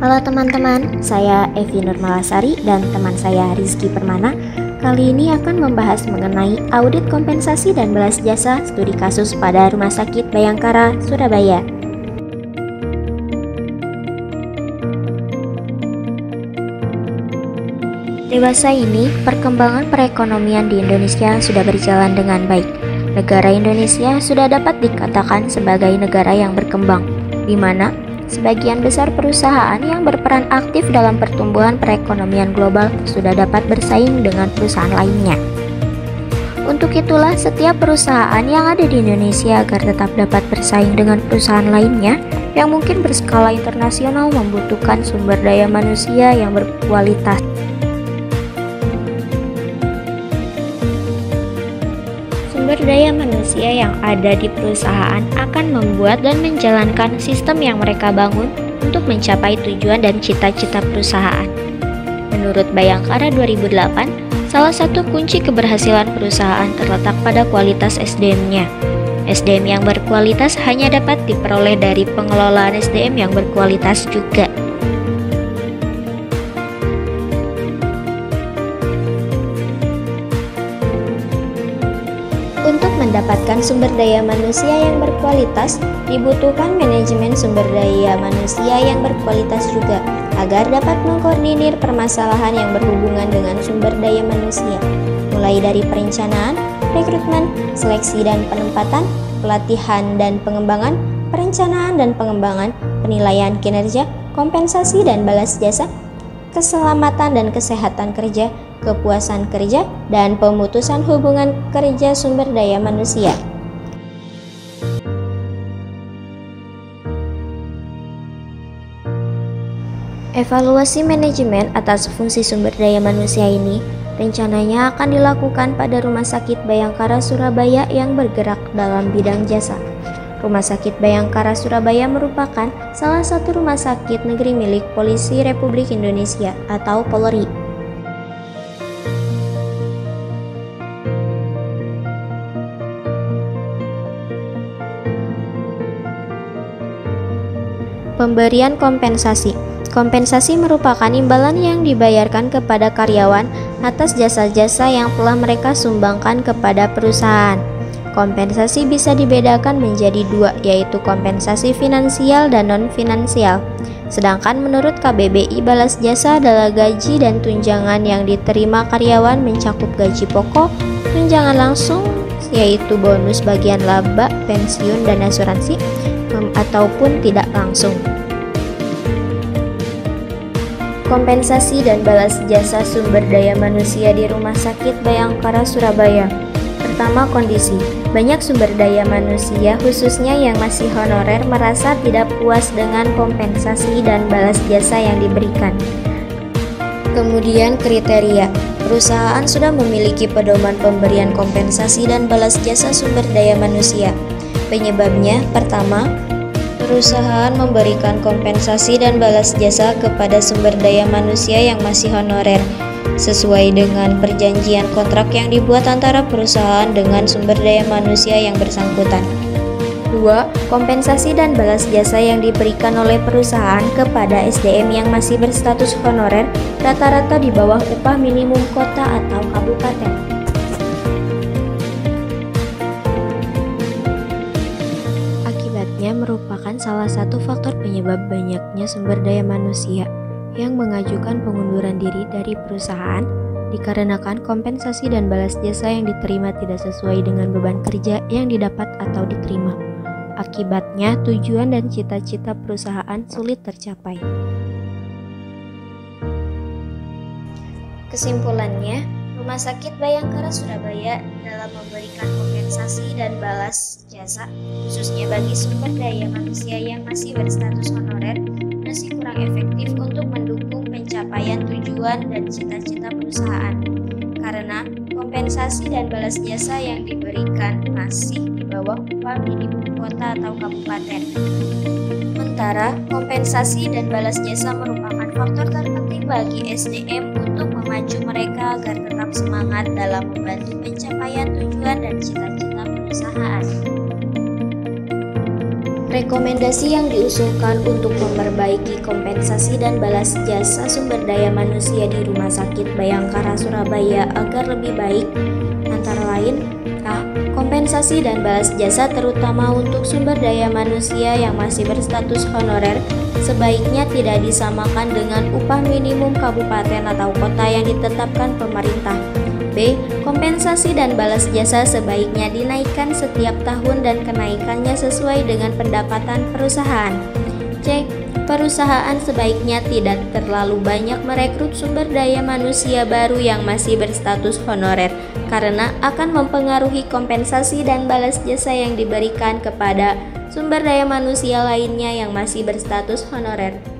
Halo teman-teman, saya Evi Nurmalasari dan teman saya Rizky Permana. Kali ini akan membahas mengenai audit kompensasi dan balas jasa studi kasus pada Rumah Sakit Bayangkara, Surabaya. Dewasa ini, perkembangan perekonomian di Indonesia sudah berjalan dengan baik. Negara Indonesia sudah dapat dikatakan sebagai negara yang berkembang, di mana sebagian besar perusahaan yang berperan aktif dalam pertumbuhan perekonomian global sudah dapat bersaing dengan perusahaan lainnya. Untuk itulah, setiap perusahaan yang ada di Indonesia agar tetap dapat bersaing dengan perusahaan lainnya yang mungkin berskala internasional membutuhkan sumber daya manusia yang berkualitas. Sumber daya manusia yang ada di perusahaan akan membuat dan menjalankan sistem yang mereka bangun untuk mencapai tujuan dan cita-cita perusahaan. Menurut Bayangkara 2008, salah satu kunci keberhasilan perusahaan terletak pada kualitas SDM-nya. SDM yang berkualitas hanya dapat diperoleh dari pengelolaan SDM yang berkualitas juga. Untuk mendapatkan sumber daya manusia yang berkualitas, dibutuhkan manajemen sumber daya manusia yang berkualitas juga, agar dapat mengkoordinir permasalahan yang berhubungan dengan sumber daya manusia, mulai dari perencanaan, rekrutmen, seleksi dan penempatan, pelatihan dan pengembangan, perencanaan dan pengembangan, penilaian kinerja, kompensasi dan balas jasa, keselamatan dan kesehatan kerja, kepuasan kerja, dan pemutusan hubungan kerja sumber daya manusia. Evaluasi manajemen atas fungsi sumber daya manusia ini rencananya akan dilakukan pada Rumah Sakit Bayangkara Surabaya yang bergerak dalam bidang jasa. Rumah Sakit Bayangkara Surabaya merupakan salah satu rumah sakit negeri milik Polisi Republik Indonesia atau Polri. Pemberian kompensasi. Kompensasi merupakan imbalan yang dibayarkan kepada karyawan atas jasa-jasa yang telah mereka sumbangkan kepada perusahaan. Kompensasi bisa dibedakan menjadi dua, yaitu kompensasi finansial dan non-finansial. Sedangkan menurut KBBI, balas jasa adalah gaji dan tunjangan yang diterima karyawan mencakup gaji pokok, tunjangan langsung, yaitu bonus bagian laba, pensiun, dan asuransi, ataupun tidak langsung. Kompensasi dan balas jasa sumber daya manusia di Rumah Sakit Bayangkara Surabaya. Pertama, kondisi. Banyak sumber daya manusia, khususnya yang masih honorer, merasa tidak puas dengan kompensasi dan balas jasa yang diberikan. Kemudian, kriteria. Perusahaan sudah memiliki pedoman pemberian kompensasi dan balas jasa sumber daya manusia. Penyebabnya, pertama, perusahaan memberikan kompensasi dan balas jasa kepada sumber daya manusia yang masih honorer, sesuai dengan perjanjian kontrak yang dibuat antara perusahaan dengan sumber daya manusia yang bersangkutan. 2. Kompensasi dan balas jasa yang diberikan oleh perusahaan kepada SDM yang masih berstatus honorer rata-rata di bawah upah minimum kota atau kabupaten. Akibatnya merupakan salah satu faktor penyebab banyaknya sumber daya manusia yang mengajukan pengunduran diri dari perusahaan dikarenakan kompensasi dan balas jasa yang diterima tidak sesuai dengan beban kerja yang didapat atau diterima. Akibatnya, tujuan dan cita-cita perusahaan sulit tercapai. Kesimpulannya, Rumah Sakit Bayangkara Surabaya dalam memberikan kompensasi dan balas jasa, khususnya bagi sumber daya manusia yang masih berstatus honorer, masih kurang efektif untuk mendukung pencapaian tujuan dan cita-cita perusahaan, karena kompensasi dan balas jasa yang diberikan masih di bawah upah minimum kota atau kabupaten. Sementara kompensasi dan balas jasa merupakan faktor terpenting bagi SDM untuk memacu mereka agar tetap semangat dalam membantu pencapaian tujuan dan cita-cita perusahaan. Rekomendasi yang diusulkan untuk memperbaiki kompensasi dan balas jasa sumber daya manusia di Rumah Sakit Bayangkara Surabaya agar lebih baik antara lain: A. Kompensasi dan balas jasa terutama untuk sumber daya manusia yang masih berstatus honorer sebaiknya tidak disamakan dengan upah minimum kabupaten atau kota yang ditetapkan pemerintah. B. Kompensasi dan balas jasa sebaiknya dinaikkan setiap tahun dan kenaikannya sesuai dengan pendapatan perusahaan. C. Perusahaan sebaiknya tidak terlalu banyak merekrut sumber daya manusia baru yang masih berstatus honorer karena akan mempengaruhi kompensasi dan balas jasa yang diberikan kepada sumber daya manusia lainnya yang masih berstatus honorer.